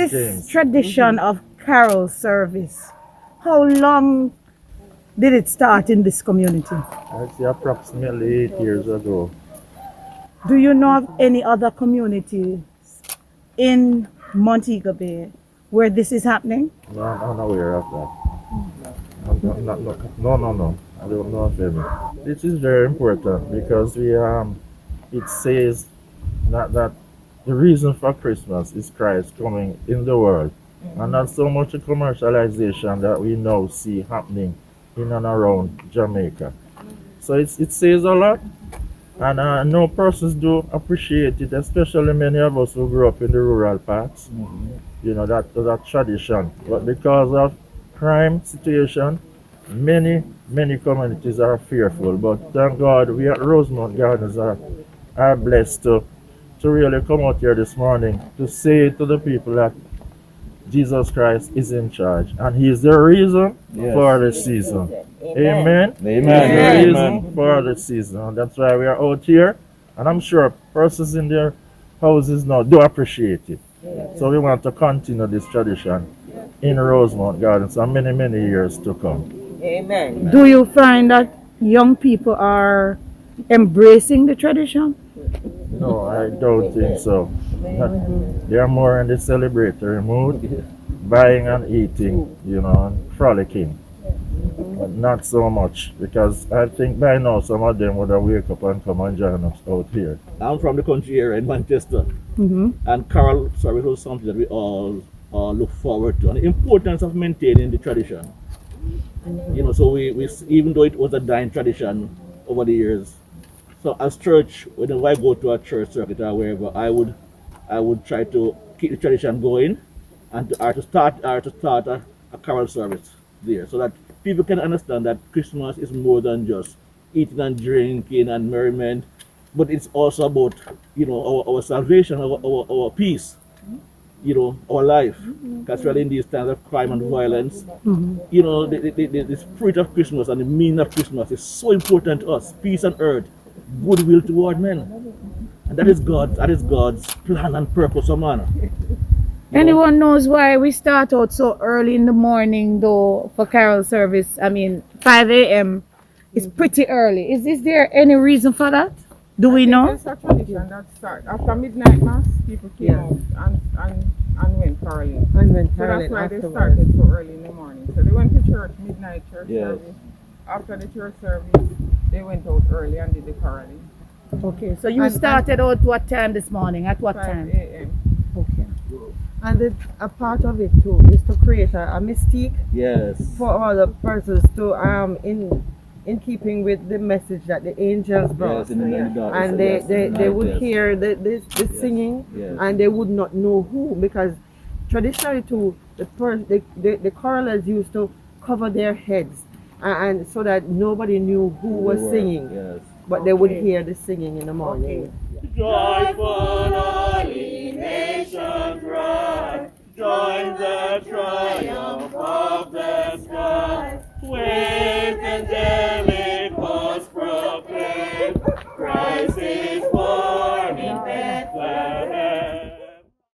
This James. tradition of carol service, how long did it start in this community? I'd say approximately 8 years ago. Do you know of any other communities in Montego Bay where this is happening? No, I'm unaware of that. No. I don't know of any. This is very important because it says that the reason for Christmas is Christ coming in the world, and not so much a commercialization that we now see happening in and around Jamaica. So it says a lot, and I know persons do appreciate it, especially many of us who grew up in the rural parts. You know, that tradition. But because of crime situation, many communities are fearful. But thank God we at Rosemount Gardens are blessed to really come out here this morning to say to the people that Jesus Christ is in charge, and He is the reason for the season. Amen. Amen. He is the reason for the season. And that's why we are out here, and I'm sure persons in their houses now do appreciate it. So we want to continue this tradition in Rosemount Gardens for many years to come. Amen. Do you find that young people are embracing the tradition? No, I don't think so. They are more in the celebratory mood, buying and eating, you know, and frolicking. But not so much, because I think by now some of them would have wake up and come and join us out here. I'm from the country here in Manchester, and carol service was something that we all look forward to, and the importance of maintaining the tradition. You know, so we even though it was a dying tradition over the years, so as church, whenever I go to a church circuit or wherever, I would try to keep the tradition going, and to start a carol service there, so that people can understand that Christmas is more than just eating and drinking and merriment, but it's also about, you know, our salvation, our peace, you know, our life. Because really in these times of crime and violence, you know, the spirit of Christmas and the meaning of Christmas is so important to us. Peace on earth, goodwill toward men, and that is God's plan and purpose for man. Anyone knows why we start out so early in the morning though for carol service? I mean, 5 a.m. is pretty early. Is there any reason for that? Do we know? It's a tradition that starts after midnight mass. People came out and went caroling. So that's why they started so early in the morning. So they went to church, midnight church service. After the church service, they went out early and did the caroling. Okay, so you started out what time this morning? At what 5 time? a.m. Okay. And a part of it too is to create a mystique for all the persons to in keeping with the message that the angels brought. And they would hear the singing, and they would not know who, because traditionally too the choralers used to cover their heads, and so that nobody knew who was singing, but they would hear the singing in the morning. Joyful all ye nations rise, join the tribe.